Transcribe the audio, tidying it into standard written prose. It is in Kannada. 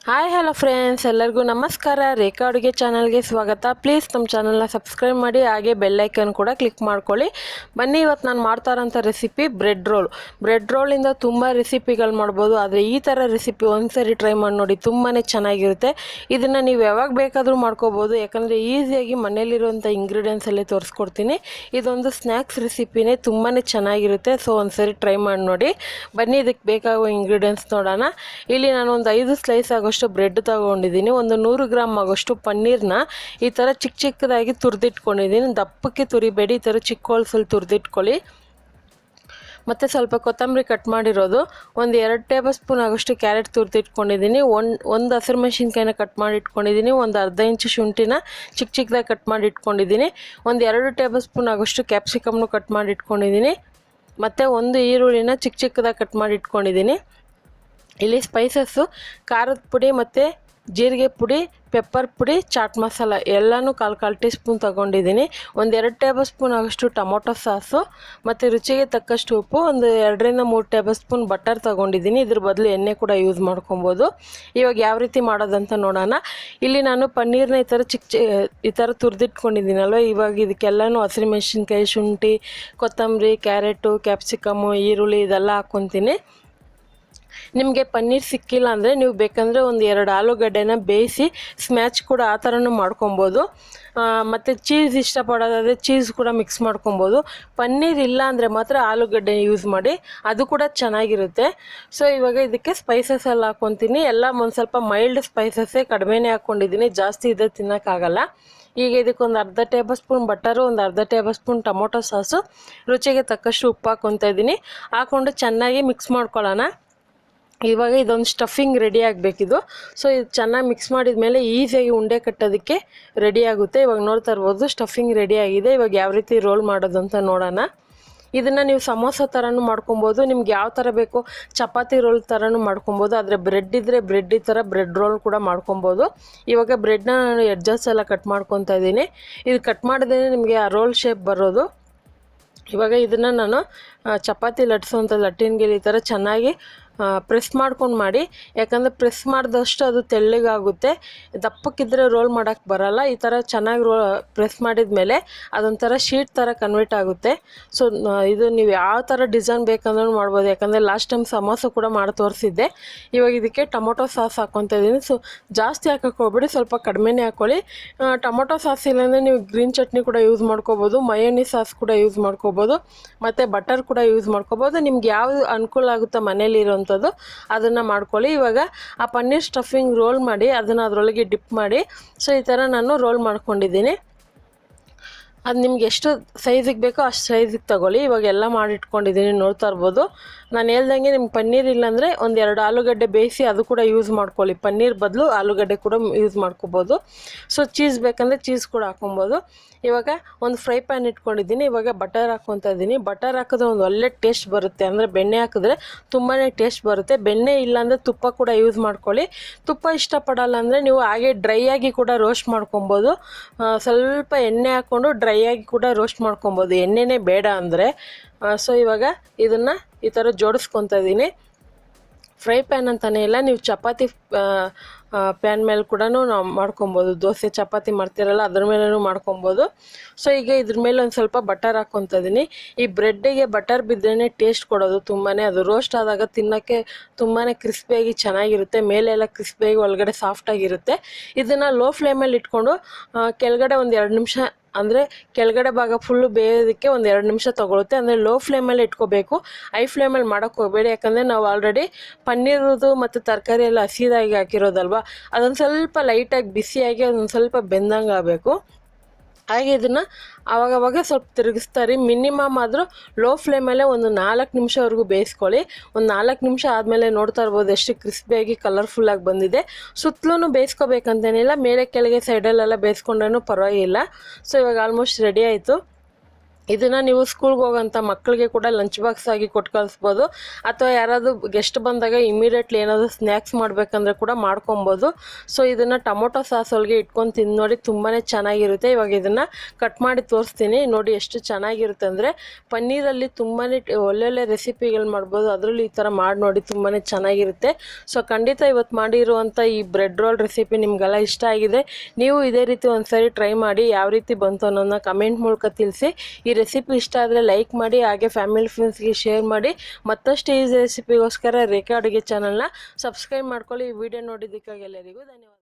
ಹಾಯ್ ಹಲೋ ಫ್ರೆಂಡ್ಸ್, ಎಲ್ಲರಿಗೂ ನಮಸ್ಕಾರ. ರೇಖಾ ಅಡುಗೆ ಚಾನಲ್ಗೆ ಸ್ವಾಗತ. ಪ್ಲೀಸ್ ನಮ್ಮ ಚಾನಲ್ನ ಸಬ್ಸ್ಕ್ರೈಬ್ ಮಾಡಿ, ಹಾಗೆ ಬೆಲ್ ಐಕನ್ ಕೂಡ ಕ್ಲಿಕ್ ಮಾಡ್ಕೊಳ್ಳಿ. ಬನ್ನಿ, ಇವತ್ತು ನಾನು ಮಾಡ್ತಾ ಇರೋಂಥ ರೆಸಿಪಿ ಬ್ರೆಡ್ ರೋಲಿಂದ ತುಂಬ ರೆಸಿಪಿಗಳು ಮಾಡ್ಬೋದು. ಆದರೆ ಈ ಥರ ರೆಸಿಪಿ ಒಂದ್ಸರಿ ಟ್ರೈ ಮಾಡಿ ನೋಡಿ, ತುಂಬಾ ಚೆನ್ನಾಗಿರುತ್ತೆ. ಇದನ್ನು ನೀವು ಯಾವಾಗ ಬೇಕಾದರೂ ಮಾಡ್ಕೋಬೋದು, ಯಾಕಂದರೆ ಈಸಿಯಾಗಿ ಮನೇಲಿರುವಂಥ ಇಂಗ್ರೀಡಿಯೆಂಟ್ಸಲ್ಲಿ ತೋರಿಸ್ಕೊಡ್ತೀನಿ. ಇದೊಂದು ಸ್ನ್ಯಾಕ್ಸ್ ರೆಸಿಪಿನೇ, ತುಂಬಾ ಚೆನ್ನಾಗಿರುತ್ತೆ. ಸೊ ಒಂದ್ಸರಿ ಟ್ರೈ ಮಾಡಿ ನೋಡಿ. ಬನ್ನಿ, ಇದಕ್ಕೆ ಬೇಕಾಗೋ ಇಂಗ್ರೀಡಿಯೆಂಟ್ಸ್ ನೋಡೋಣ. ಇಲ್ಲಿ ನಾನು ಒಂದು 5 ಸ್ಲೈಸ್ ಆಗೋಷ್ಟು ಬ್ರೆಡ್ ತಗೊಂಡಿದ್ದೀನಿ. ಒಂದು 100 ಗ್ರಾಮ್ ಆಗೋಷ್ಟು ಪನ್ನೀರ್ನ ಈ ಥರ ಚಿಕ್ಕದಾಗಿ ತುರಿದಿಟ್ಕೊಂಡಿದ್ದೀನಿ. ದಪ್ಪಕ್ಕೆ ತುರಿಬೇಡಿ, ಈ ಥರ ಚಿಕ್ಕ ಹೋಲ್ಸಲ್ಲಿ ತುರಿದಿಟ್ಕೊಳ್ಳಿ. ಮತ್ತು ಸ್ವಲ್ಪ ಕೊತ್ತಂಬರಿ ಕಟ್ ಮಾಡಿರೋದು, ಒಂದು 2 ಟೇಬಲ್ ಸ್ಪೂನ್ ಆಗೋಷ್ಟು ಕ್ಯಾರೆಟ್ ತುರಿದಿಟ್ಕೊಂಡಿದ್ದೀನಿ. ಒಂದು ಹಸಿರು ಮೆಣಸಿನ್ಕಾಯಿನ ಕಟ್ ಮಾಡಿ ಇಟ್ಕೊಂಡಿದ್ದೀನಿ. ಒಂದು ಅರ್ಧ ಇಂಚು ಶುಂಠಿನ ಚಿಕ್ಕದಾಗಿ ಕಟ್ ಮಾಡಿ ಇಟ್ಕೊಂಡಿದ್ದೀನಿ. ಒಂದು 2 ಟೇಬಲ್ ಸ್ಪೂನ್ ಆಗೋಷ್ಟು ಕ್ಯಾಪ್ಸಿಕಮ್ನು ಕಟ್ ಮಾಡಿ ಇಟ್ಕೊಂಡಿದ್ದೀನಿ. ಮತ್ತು ಒಂದು ಈರುಳ್ಳಿನ ಚಿಕ್ಕದಾಗಿ ಕಟ್ ಮಾಡಿ ಇಟ್ಕೊಂಡಿದ್ದೀನಿ. ಇಲ್ಲಿ ಸ್ಪೈಸಸ್ಸು ಖಾರದ ಪುಡಿ ಮತ್ತು ಜೀರಿಗೆ ಪುಡಿ, ಪೆಪ್ಪರ್ ಪುಡಿ, ಚಾಟ್ ಮಸಾಲ ಎಲ್ಲನೂ ಕಾಲು ಟೀ ಸ್ಪೂನ್ ತೊಗೊಂಡಿದ್ದೀನಿ. ಒಂದು 2 ಟೇಬಲ್ ಸ್ಪೂನ್ ಆಗೋಷ್ಟು ಟೊಮೊಟೊ ಸಾಸು ಮತ್ತು ರುಚಿಗೆ ತಕ್ಕಷ್ಟು ಉಪ್ಪು, ಒಂದು 2ರಿಂದ 3 ಟೇಬಲ್ ಸ್ಪೂನ್ ಬಟರ್ ತೊಗೊಂಡಿದ್ದೀನಿ. ಇದ್ರ ಬದಲು ಎಣ್ಣೆ ಕೂಡ ಯೂಸ್ ಮಾಡ್ಕೊಬೋದು. ಇವಾಗ ಯಾವ ರೀತಿ ಮಾಡೋದಂತ ನೋಡೋಣ. ಇಲ್ಲಿ ನಾನು ಪನ್ನೀರ್ನ ಈ ಥರ ತುರಿದಿಟ್ಕೊಂಡಿದ್ದೀನಲ್ವ, ಇವಾಗ ಇದಕ್ಕೆಲ್ಲನೂ ಹಸಿರು ಮೆಣಸಿನ್ಕಾಯಿ, ಶುಂಠಿ, ಕೊತ್ತಂಬರಿ, ಕ್ಯಾರೆಟು, ಕ್ಯಾಪ್ಸಿಕಮ್ಮು, ಈರುಳ್ಳಿ ಇದೆಲ್ಲ ಹಾಕ್ಕೊತೀನಿ. ನಿಮಗೆ ಪನ್ನೀರ್ ಸಿಕ್ಕಿಲ್ಲ ಅಂದರೆ ನೀವು ಬೇಕಂದರೆ ಒಂದು 2 ಆಲೂಗಡ್ಡೆನ ಬೇಯಿಸಿ ಸ್ಮ್ಯಾಚ್ ಕೂಡ ಆ ಥರನೂ ಮಾಡ್ಕೊಬೋದು. ಮತ್ತು ಚೀಸ್ ಇಷ್ಟಪಡೋದಾದರೆ ಚೀಸ್ ಕೂಡ ಮಿಕ್ಸ್ ಮಾಡ್ಕೊಬೋದು. ಪನ್ನೀರ್ ಇಲ್ಲ ಅಂದರೆ ಮಾತ್ರ ಆಲೂಗಡ್ಡೆ ಯೂಸ್ ಮಾಡಿ, ಅದು ಕೂಡ ಚೆನ್ನಾಗಿರುತ್ತೆ. ಸೊ ಇವಾಗ ಇದಕ್ಕೆ ಸ್ಪೈಸಸ್ ಎಲ್ಲ ಹಾಕ್ಕೊತೀನಿ. ಎಲ್ಲ ಒಂದು ಸ್ವಲ್ಪ ಮೈಲ್ಡ್ ಸ್ಪೈಸಸ್ಸೇ ಕಡಿಮೆನೇ ಹಾಕ್ಕೊಂಡಿದ್ದೀನಿ, ಜಾಸ್ತಿ ಇದೆ ತಿನ್ನೋಕ್ಕಾಗಲ್ಲ. ಈಗ ಇದಕ್ಕೊಂದು ಅರ್ಧ ಟೇಬಲ್ ಸ್ಪೂನ್ ಬಟರು, ಒಂದು ಅರ್ಧ ಟೇಬಲ್ ಸ್ಪೂನ್ ಟೊಮೊಟೊ ಸಾಸು, ರುಚಿಗೆ ತಕ್ಕಷ್ಟು ಉಪ್ಪು ಹಾಕ್ಕೊತಾ ಇದ್ದೀನಿ. ಹಾಕ್ಕೊಂಡು ಚೆನ್ನಾಗಿ ಮಿಕ್ಸ್ ಮಾಡ್ಕೊಳ್ಳೋಣ. ಇವಾಗ ಇದೊಂದು ಸ್ಟಫಿಂಗ್ ರೆಡಿ ಆಗಬೇಕಿದು. ಸೊ ಇದು ಚೆನ್ನಾಗಿ ಮಿಕ್ಸ್ ಮಾಡಿದ ಮೇಲೆ ಈಸಿಯಾಗಿ ಉಂಡೆ ಕಟ್ಟೋದಕ್ಕೆ ರೆಡಿ ಆಗುತ್ತೆ. ಇವಾಗ ನೋಡ್ತಾ ಇರ್ಬೋದು ಸ್ಟಫಿಂಗ್ ರೆಡಿ ಆಗಿದೆ. ಇವಾಗ ಯಾವ ರೀತಿ ರೋಲ್ ಮಾಡೋದು ಅಂತ ನೋಡೋಣ. ಇದನ್ನು ನೀವು ಸಮೋಸ ಥರನೂ ಮಾಡ್ಕೊಬೋದು, ನಿಮ್ಗೆ ಯಾವ ಥರ ಬೇಕೋ ಚಪಾತಿ ರೋಲ್ ಥರನೂ ಮಾಡ್ಕೊಬೋದು. ಆದರೆ ಬ್ರೆಡ್ ಇದ್ದರೆ ಬ್ರೆಡ್ ಈ ಥರ ಬ್ರೆಡ್ ರೋಲ್ ಕೂಡ ಮಾಡ್ಕೊಬೋದು. ಇವಾಗ ಬ್ರೆಡ್ನ ನಾನು ಎಡ್ಜಸ್ ಎಲ್ಲ ಕಟ್ ಮಾಡ್ಕೊತಾ ಇದ್ದೀನಿ. ಇದು ಕಟ್ ಮಾಡಿದ್ರೆ ನಿಮಗೆ ಆ ರೋಲ್ ಶೇಪ್ ಬರೋದು. ಇವಾಗ ಇದನ್ನು ನಾನು ಚಪಾತಿ ಲಟ್ಸೋಂಥ ಲಟ್ಟಿನ್ಗೆ ಈ ಥರ ಚೆನ್ನಾಗಿ ಪ್ರೆಸ್ ಮಾಡ್ಕೊಂಡು ಮಾಡಿ, ಯಾಕಂದರೆ ಪ್ರೆಸ್ ಮಾಡಿದಷ್ಟು ಅದು ತೆಳ್ಳಗಾಗುತ್ತೆ. ದಪ್ಪಕ್ಕಿದ್ರೆ ರೋಲ್ ಮಾಡೋಕ್ಕೆ ಬರೋಲ್ಲ. ಈ ಥರ ಚೆನ್ನಾಗಿ ಪ್ರೆಸ್ ಮಾಡಿದ ಮೇಲೆ ಅದೊಂಥರ ಶೀಟ್ ಥರ ಕನ್ವರ್ಟ್ ಆಗುತ್ತೆ. ಸೊ ಇದು ನೀವು ಯಾವ ಥರ ಡಿಸೈನ್ ಬೇಕಂದ್ರೂ ಮಾಡ್ಬೋದು, ಯಾಕಂದರೆ ಲಾಸ್ಟ್ ಟೈಮ್ ಸಮೋಸ ಕೂಡ ಮಾಡಿ ತೋರಿಸಿದ್ದೆ. ಇವಾಗ ಇದಕ್ಕೆ ಟೊಮೊಟೊ ಸಾಸ್ ಹಾಕ್ಕೊತಾ ಇದ್ದೀನಿ. ಸೊ ಜಾಸ್ತಿ ಹಾಕೋಕ್ಕೆ ಹೋಗ್ಬೇಡಿ, ಸ್ವಲ್ಪ ಕಡಿಮೆನೇ ಹಾಕ್ಕೊಳ್ಳಿ. ಟೊಮೊಟೊ ಸಾಸ್ ಇಲ್ಲಾಂದರೆ ನೀವು ಗ್ರೀನ್ ಚಟ್ನಿ ಕೂಡ ಯೂಸ್ ಮಾಡ್ಕೋಬೋದು, ಮಯೋನಿ ಸಾಸ್ ಕೂಡ ಯೂಸ್ ಮಾಡ್ಕೋಬೋದು, ಮತ್ತು ಬಟರ್ ಕೂಡ ಯೂಸ್ ಮಾಡ್ಕೋಬೋದು. ನಿಮ್ಗೆ ಯಾವುದು ಅನುಕೂಲ ಆಗುತ್ತೋ ಮನೇಲಿರೋ ಅದನ್ನು ಮಾಡ್ಕೊಳ್ಳಿ. ಇವಾಗ ಆ ಪನ್ನೀರ್ ಸ್ಟಫಿಂಗ್ ರೋಲ್ ಮಾಡಿ ಅದನ್ನು ಅದರೊಳಗೆ ಡಿಪ್ ಮಾಡಿ, ಸೊ ಈ ಥರ ನಾನು ರೋಲ್ ಮಾಡ್ಕೊಂಡಿದ್ದೀನಿ. ಅದು ನಿಮ್ಗೆ ಎಷ್ಟು ಸೈಜಿಗೆ ಬೇಕೋ ಅಷ್ಟು ಸೈಜಿಗೆ ತೊಗೊಳ್ಳಿ. ಇವಾಗ ಎಲ್ಲ ಮಾಡಿಟ್ಕೊಂಡಿದ್ದೀನಿ, ನೋಡ್ತಾ ಇರ್ಬೋದು. ನಾನು ಹೇಳ್ದಂಗೆ ನಿಮ್ಗೆ ಪನ್ನೀರ್ ಇಲ್ಲಾಂದರೆ ಒಂದು 2 ಆಲೂಗಡ್ಡೆ ಬೇಯಿಸಿ ಅದು ಕೂಡ ಯೂಸ್ ಮಾಡ್ಕೊಳ್ಳಿ. ಪನ್ನೀರ್ ಬದಲು ಆಲೂಗಡ್ಡೆ ಕೂಡ ಯೂಸ್ ಮಾಡ್ಕೋಬೋದು. ಸೊ ಚೀಸ್ ಬೇಕಂದರೆ ಚೀಸ್ ಕೂಡ ಹಾಕೊಬೋದು. ಇವಾಗ ಒಂದು ಫ್ರೈ ಪ್ಯಾನ್ ಇಟ್ಕೊಂಡಿದ್ದೀನಿ. ಇವಾಗ ಬಟರ್ ಹಾಕ್ಕೊತಾ ಇದ್ದೀನಿ. ಬಟರ್ ಹಾಕಿದ್ರೆ ಒಂದು ಒಳ್ಳೆ ಟೇಸ್ಟ್ ಬರುತ್ತೆ, ಅಂದರೆ ಬೆಣ್ಣೆ ಹಾಕಿದ್ರೆ ತುಂಬಾ ಟೇಸ್ಟ್ ಬರುತ್ತೆ. ಬೆಣ್ಣೆ ಇಲ್ಲಾಂದರೆ ತುಪ್ಪ ಕೂಡ ಯೂಸ್ ಮಾಡ್ಕೊಳ್ಳಿ. ತುಪ್ಪ ಇಷ್ಟಪಡಲ್ಲ ಅಂದರೆ ನೀವು ಹಾಗೆ ಡ್ರೈ ಆಗಿ ಕೂಡ ರೋಸ್ಟ್ ಮಾಡ್ಕೊಬೋದು. ಸ್ವಲ್ಪ ಎಣ್ಣೆ ಹಾಕ್ಕೊಂಡು ಡ್ರೈ ಆಗಿ ಕೂಡ ರೋಸ್ಟ್ ಮಾಡ್ಕೊಬೋದು, ಎಣ್ಣೆನೇ ಬೇಡ ಅಂದರೆ. ಸೊ ಇವಾಗ ಇದನ್ನು ಈ ಥರ ಜೋಡಿಸ್ಕೊತಾ ಇದ್ದೀನಿ. ಫ್ರೈ ಪ್ಯಾನ್ ಅಂತಲೇ ಇಲ್ಲ, ನೀವು ಚಪಾತಿ ಪ್ಯಾನ್ ಮೇಲೆ ಕೂಡ ನಾವು ಮಾಡ್ಕೊಬೋದು. ದೋಸೆ ಚಪಾತಿ ಮಾಡ್ತಿರಲ್ಲ ಅದ್ರ ಮೇಲೂ ಮಾಡ್ಕೊಬೋದು. ಸೊ ಈಗ ಇದ್ರ ಮೇಲೆ ಒಂದು ಸ್ವಲ್ಪ ಬಟರ್ ಹಾಕ್ಕೊತಾ ಇದ್ದೀನಿ. ಈ ಬ್ರೆಡ್ಡಿಗೆ ಬಟರ್ ಬಿದ್ರೇ ಟೇಸ್ಟ್ ಕೊಡೋದು ತುಂಬಾ. ಅದು ರೋಸ್ಟ್ ಆದಾಗ ತಿನ್ನೋಕ್ಕೆ ತುಂಬಾ ಕ್ರಿಸ್ಪಿಯಾಗಿ ಚೆನ್ನಾಗಿರುತ್ತೆ. ಮೇಲೆಲ್ಲ ಕ್ರಿಸ್ಪಿಯಾಗಿ ಒಳಗಡೆ ಸಾಫ್ಟಾಗಿರುತ್ತೆ. ಇದನ್ನು ಲೋ ಫ್ಲೇಮಲ್ಲಿ ಇಟ್ಕೊಂಡು ಕೆಳಗಡೆ ಒಂದು 2 ನಿಮಿಷ, ಅಂದರೆ ಕೆಳಗಡೆ ಭಾಗ ಫುಲ್ಲು ಬೇಯೋದಕ್ಕೆ ಒಂದು 2 ನಿಮಿಷ ತೊಗೊಳುತ್ತೆ. ಅಂದರೆ ಲೋ ಫ್ಲೇಮಲ್ಲಿ ಇಟ್ಕೋಬೇಕು, ಹೈ ಫ್ಲೇಮಲ್ಲಿ ಮಾಡೋಕ್ಕೆ ಹೋಗಬೇಡಿ. ಯಾಕಂದರೆ ನಾವು ಆಲ್ರೆಡಿ ಪನ್ನೀರದು ಮತ್ತು ತರಕಾರಿ ಎಲ್ಲ ಹಸಿದಾಗಿ ಹಾಕಿರೋದಲ್ವ, ಅದೊಂದು ಸ್ವಲ್ಪ ಲೈಟಾಗಿ ಬಿಸಿಯಾಗಿ ಅದೊಂದು ಸ್ವಲ್ಪ ಬೆಂದಂಗೆ ಆಗಬೇಕು. ಹಾಗೆ ಇದನ್ನು ಆವಾಗವಾಗ ಸ್ವಲ್ಪ ತಿರುಗಿಸ್ತಾರೆ. ಮಿನಿಮಮ್ ಆದರೂ ಲೋ ಫ್ಲೇಮಲ್ಲೇ ಒಂದು 4 ನಿಮಿಷವರೆಗೂ ಬೇಯಿಸ್ಕೊಳ್ಳಿ. ಒಂದು 4 ನಿಮಿಷ ಆದಮೇಲೆ ನೋಡ್ತಾ ಇರ್ಬೋದು ಎಷ್ಟು ಕ್ರಿಸ್ಪಿಯಾಗಿ ಕಲರ್ಫುಲ್ಲಾಗಿ ಬಂದಿದೆ. ಸುತ್ತಲೂ ಬೇಯಿಸ್ಕೋಬೇಕಂತೇನಿಲ್ಲ, ಮೇಲೆ ಕೆಳಗೆ ಸೈಡಲ್ಲೆಲ್ಲ ಬೇಯಿಸ್ಕೊಂಡ್ರೂ ಪರವಾಗಿಲ್ಲ. ಸೊ ಇವಾಗ ಆಲ್ಮೋಸ್ಟ್ ರೆಡಿ ಆಯಿತು. ಇದನ್ನು ನೀವು ಸ್ಕೂಲ್ಗೆ ಹೋಗೋಂಥ ಮಕ್ಕಳಿಗೆ ಕೂಡ ಲಂಚ್ ಬಾಕ್ಸ್ ಆಗಿ ಕೊಟ್ಟು ಕಳಿಸ್ಬೋದು, ಅಥವಾ ಯಾರಾದರೂ ಗೆಸ್ಟ್ ಬಂದಾಗ ಇಮಿಡಿಯೇಟ್ಲಿ ಏನಾದರೂ ಸ್ನ್ಯಾಕ್ಸ್ ಮಾಡಬೇಕಂದ್ರೆ ಕೂಡ ಮಾಡ್ಕೊಬೋದು. ಸೊ ಇದನ್ನು ಟೊಮೊಟೊ ಸಾಸ್ ಒಳಗೆ ಇಟ್ಕೊಂಡು ತಿಂದು ನೋಡಿ, ತುಂಬಾ ಚೆನ್ನಾಗಿರುತ್ತೆ. ಇವಾಗ ಇದನ್ನು ಕಟ್ ಮಾಡಿ ತೋರಿಸ್ತೀನಿ ನೋಡಿ ಎಷ್ಟು ಚೆನ್ನಾಗಿರುತ್ತೆ ಅಂದರೆ. ಪನ್ನೀರಲ್ಲಿ ತುಂಬಾ ಒಳ್ಳೊಳ್ಳೆ ರೆಸಿಪಿಗಳು ಮಾಡ್ಬೋದು, ಅದರಲ್ಲೂ ಈ ಥರ ಮಾಡಿ ನೋಡಿ ತುಂಬಾ ಚೆನ್ನಾಗಿರುತ್ತೆ. ಸೊ ಖಂಡಿತ ಇವತ್ತು ಮಾಡಿರುವಂಥ ಈ ಬ್ರೆಡ್ ರೋಲ್ ರೆಸಿಪಿ ನಿಮಗೆಲ್ಲ ಇಷ್ಟ ಆಗಿದೆ. ನೀವು ಇದೇ ರೀತಿ ಒಂದ್ಸರಿ ಟ್ರೈ ಮಾಡಿ ಯಾವ ರೀತಿ ಬಂತು ಅನ್ನೋದನ್ನ ಕಮೆಂಟ್ ಮೂಲಕ ತಿಳಿಸಿ. ಈ ರೆಸಿಪಿ ಇಷ್ಟ ಆದರೆ ಲೈಕ್ ಮಾಡಿ, ಹಾಗೆ ಫ್ಯಾಮಿಲಿ ಫ್ರೆಂಡ್ಸ್ಗೆ ಶೇರ್ ಮಾಡಿ. ಮತ್ತಷ್ಟು ಈ ರೆಸಿಪಿಗೋಸ್ಕರ ರೇಖಾ ಅಡುಗೆ ಚಾನಲ್ನ ಸಬ್ಸ್ಕ್ರೈಬ್ ಮಾಡ್ಕೊಳ್ಳಿ. ಈ ವಿಡಿಯೋ ನೋಡಿದ್ದಕ್ಕಾಗಿ ಎಲ್ಲರಿಗೂ ಧನ್ಯವಾದ.